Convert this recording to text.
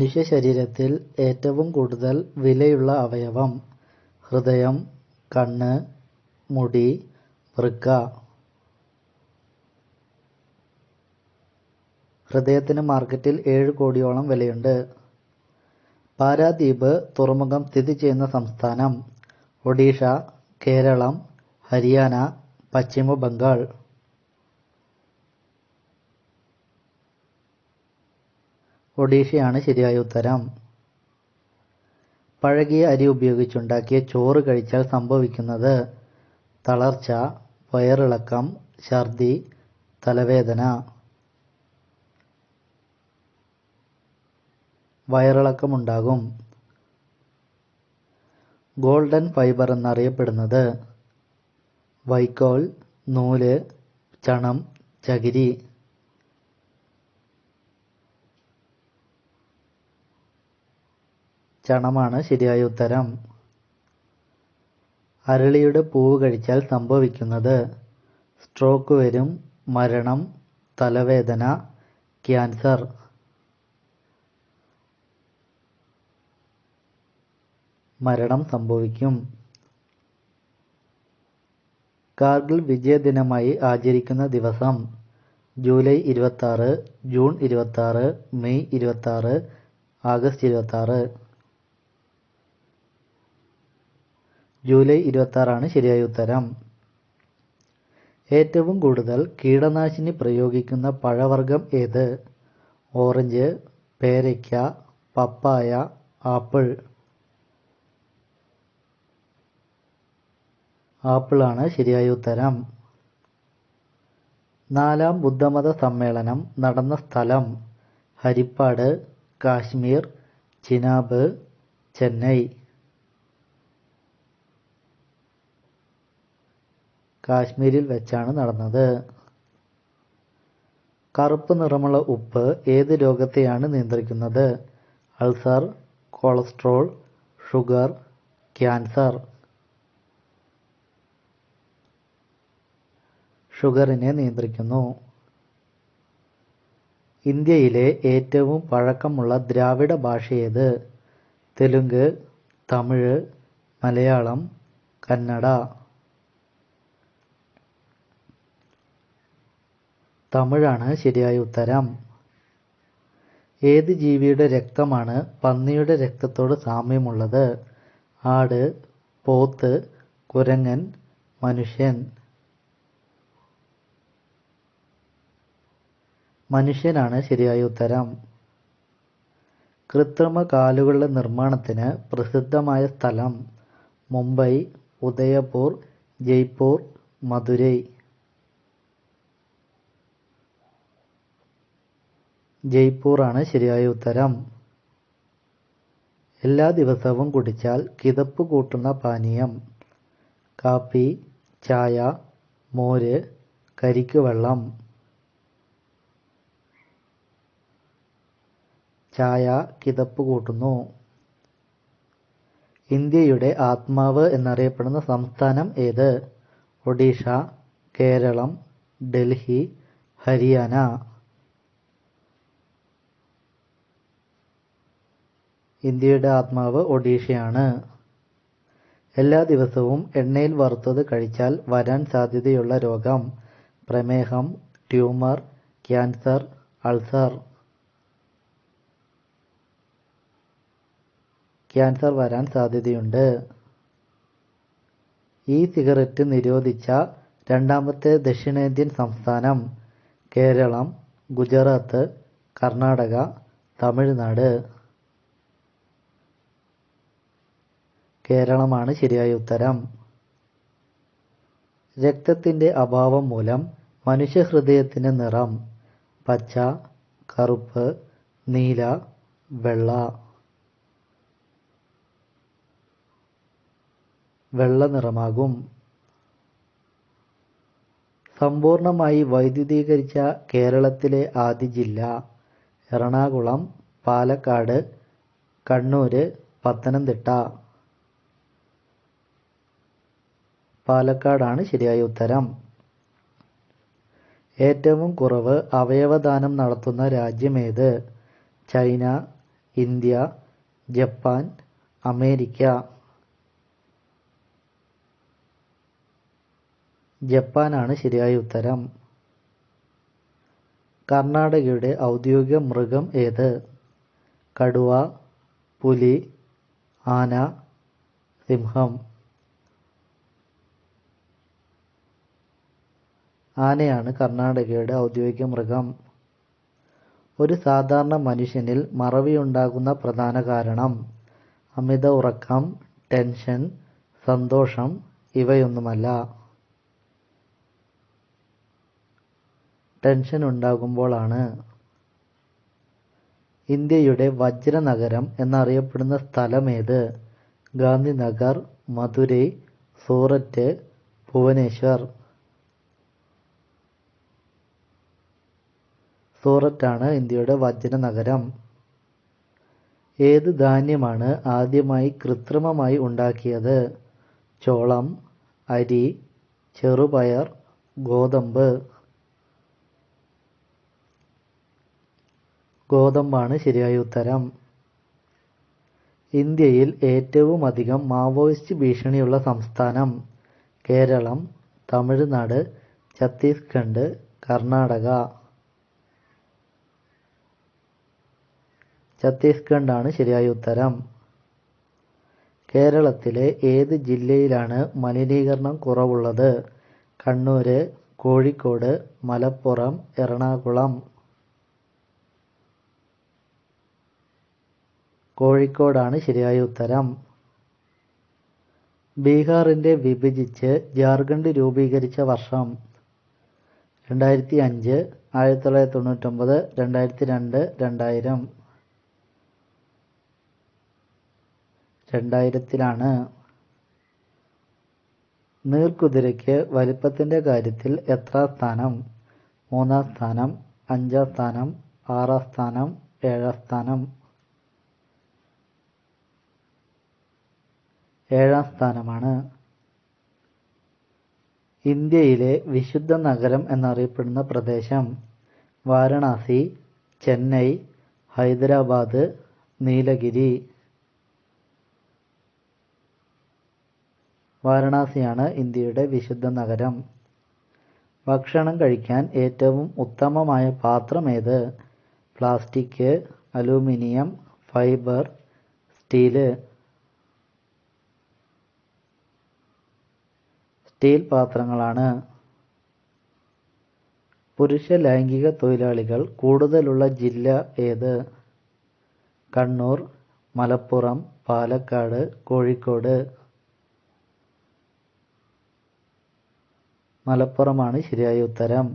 മനുഷ്യ ശരീരത്തിൽ ഏറ്റവും കൂടുതൽ വിലയുള്ള അവയവം: ഹൃദയം, കണ്ണ്, മുടി, വൃക്ക. ഹൃദയത്തിന് മാർക്കറ്റിൽ 7 കോടിയോളം വിലയുണ്ട്. പാരാദ്വീപ് തുറമുഖം സ്ഥിതി ചെയ്യുന്ന സംസ്ഥാനം: ഒഡീഷ, കേരളം, ഹരിയാന, പശ്ചിമ ബംഗാൾ. ഒഡീഷയാണ് ശരിയായ ഉത്തരം. പഴകിയ അരി ഉപയോഗിച്ചുണ്ടാക്കിയ ചോറ് കഴിച്ചാൽ സംഭവിക്കുന്നത്: തളർച്ച, വയറിളക്കം, ഛർദി, തലവേദന. വയറിളക്കമുണ്ടാകും. ഗോൾഡൻ ഫൈബർ എന്നറിയപ്പെടുന്നത്: വൈക്കോൽ, നൂല്, ചണം, ചകിരി. ചണമാണ് ശരിയായ ഉത്തരം. അരളിയുടെ പൂവ് കഴിച്ചാൽ സംഭവിക്കുന്നത്: സ്ട്രോക്ക് വരും, മരണം, തലവേദന, ക്യാൻസർ. മരണം സംഭവിക്കും. കാർഗിൽ വിജയദിനമായി ആചരിക്കുന്ന ദിവസം: July 26, June 26, May 26, August 26. July 26 ശരിയായ ഉത്തരം. ഏറ്റവും കൂടുതൽ കീടനാശിനി പ്രയോഗിക്കുന്ന പഴവർഗ്ഗം ഏത്? ഓറഞ്ച്, പേരയ്ക്ക, പപ്പായ, ആപ്പിൾ. ആപ്പിളാണ് ശരിയായ ഉത്തരം. 4ാം ബുദ്ധമത സമ്മേളനം നടന്ന സ്ഥലം: ഹരിപ്പാട്, കാശ്മീർ, ചിനാബ്, ചെന്നൈ. കാശ്മീരിൽ വെച്ചാണ് നടന്നത്. കറുപ്പ് നിറമുള്ള ഉപ്പ് ഏത് രോഗത്തെയാണ് നിയന്ത്രിക്കുന്നത്? Ulcer, cholesterol, sugar, cancer. ഷുഗറിനെ നിയന്ത്രിക്കുന്നു. ഇന്ത്യയിലെ ഏറ്റവും പഴക്കമുള്ള ദ്രാവിഡ ഭാഷയേത്? തെലുങ്ക്, തമിഴ്, മലയാളം, കന്നഡ. തമിഴാണ് ശരിയായ ഉത്തരം. ഏത് ജീവിയുടെ രക്തമാണ് പന്നിയുടെ രക്തത്തോട് സാമ്യമുള്ളത്? ആട്, പോത്ത്, കുരങ്ങൻ, മനുഷ്യൻ. മനുഷ്യനാണ് ശരിയായ ഉത്തരം. കൃത്രിമ കാലുകളുടെ നിർമ്മാണത്തിന് പ്രസിദ്ധമായ സ്ഥലം: മുംബൈ, ഉദയപൂർ, ജയ്പൂർ, മധുരൈ. ജയ്പൂറാണ് ശരിയായ ഉത്തരം. എല്ലാ ദിവസവും കുടിച്ചാൽ കിതപ്പ് കൂട്ടുന്ന പാനീയം: കാപ്പി, ചായ, മോര്, കരിക്കുവെള്ളം. ചായ കിതപ്പ് കൂട്ടുന്നു. ഇന്ത്യയുടെ ആത്മാവ് എന്നറിയപ്പെടുന്ന സംസ്ഥാനം ഏത്? ഒഡീഷ, കേരളം, ഡൽഹി, ഹരിയാന. ഇന്ത്യയുടെ ആത്മാവ് ഒഡീഷയാണ്. എല്ലാ ദിവസവും എണ്ണയിൽ വറുത്തത് കഴിച്ചാൽ വരാൻ സാധ്യതയുള്ള രോഗം: പ്രമേഹം, ട്യൂമർ, ക്യാൻസർ, അൾസർ. ക്യാൻസർ വരാൻ സാധ്യതയുണ്ട്. സിഗരറ്റ് നിരോധിച്ച രണ്ടാമത്തെ ദക്ഷിണേന്ത്യൻ സംസ്ഥാനം: കേരളം, ഗുജറാത്ത്, കർണാടക, തമിഴ്നാട്. കേരളമാണ് ശരിയായ ഉത്തരം. രക്തത്തിന്റെ അഭാവം മൂലം മനുഷ്യഹൃദയത്തിന്റെ നിറം: പച്ച, കറുപ്പ്, നീല, വെള്ള. വെള്ള നിറമാകും. സമ്പൂർണ്ണമായി വൈദ്യുതീകരിച്ച കേരളത്തിലെ ആദ്യ ജില്ല: എറണാകുളം, പാലക്കാട്, കണ്ണൂര്, പത്തനംതിട്ട. പാലക്കാടാണ് ശരിയായ ഉത്തരം. ഏറ്റവും കുറവ് അവയവദാനം നടത്തുന്ന രാജ്യമേത്? China, India, Japan, America. ജപ്പാനാണ് ശരിയായ ഉത്തരം. കർണാടകയുടെ ഔദ്യോഗിക മൃഗം ഏത്? കടുവ, പുലി, ആന, സിംഹം. ആനയാണ് കർണാടകയുടെ ഔദ്യോഗിക മൃഗം. ഒരു സാധാരണ മനുഷ്യനിൽ മറവിയുണ്ടാകുന്ന പ്രധാന കാരണം അമിത ഉറക്കം, ടെൻഷൻ, സന്തോഷം ഇവയൊന്നുമല്ല. ടെൻഷൻ ഉണ്ടാകുമ്പോഴാണ്. ഇന്ത്യയുടെ വജ്രനഗരം എന്നറിയപ്പെടുന്ന സ്ഥലമേത്? ഗാന്ധിനഗർ, മധുരൈ, സൂററ്റ്, ഭുവനേശ്വർ. സൂററ്റാണ് ഇന്ത്യയുടെ വജ്രനഗരം. ഏത് ധാന്യമാണ് ആദ്യമായി കൃത്രിമമായി ഉണ്ടാക്കിയത്? ചോളം, അരി, ചെറുപയർ, ഗോതമ്പ്. ഗോതമ്പാണ് ശരിയായ ഉത്തരം. ഇന്ത്യയിൽ ഏറ്റവും അധികം മാവോയിസ്റ്റ് ഭീഷണിയുള്ള സംസ്ഥാനം? കേരളം, തമിഴ്നാട്, ഛത്തീസ്ഗഡ്, കർണാടക. ഛത്തീസ്ഗഡാണ് ശരിയായ ഉത്തരം. കേരളത്തിലെ ഏത് ജില്ലയിലാണ് മലിനീകരണം കുറവുള്ളത്? കണ്ണൂര്, കോഴിക്കോട്, മലപ്പുറം, എറണാകുളം. കോഴിക്കോടാണ് ശരിയായ ഉത്തരം. ബീഹാറിനെ വിഭജിച്ച് ജാർഖണ്ഡ് രൂപീകരിച്ച വർഷം? 2005, 1999, 2002, 2000. 2000-ലാണ്. നീർക്കുതിരയ്ക്ക് വലിപ്പത്തിന്റെ കാര്യത്തിൽ എത്രാം സ്ഥാനം? 3-ാം സ്ഥാനം, 5-ാം സ്ഥാനം, 6-ാം സ്ഥാനം, 7-ാം സ്ഥാനം. 7-ാം സ്ഥാനമാണ്. ഇന്ത്യയിലെ വിശുദ്ധ നഗരം എന്നറിയപ്പെടുന്ന പ്രദേശം? വാരണാസി, ചെന്നൈ, ഹൈദരാബാദ്, നീലഗിരി. വാരണാസിയാണ് ഇന്ത്യയുടെ വിശുദ്ധ നഗരം. ഭക്ഷണം കഴിക്കാൻ ഏറ്റവും ഉത്തമമായ പാത്രം ഏത്? Plastic, aluminium, fibre, steel. Steel പാത്രങ്ങളാണ്. പുരുഷ ലൈംഗിക തൊഴിലാളികൾ കൂടുതലുള്ള ജില്ല ഏത്? കണ്ണൂർ, മലപ്പുറം, പാലക്കാട്, കോഴിക്കോട്. മലപ്പുറമാണ് ശരിയായ ഉത്തരം.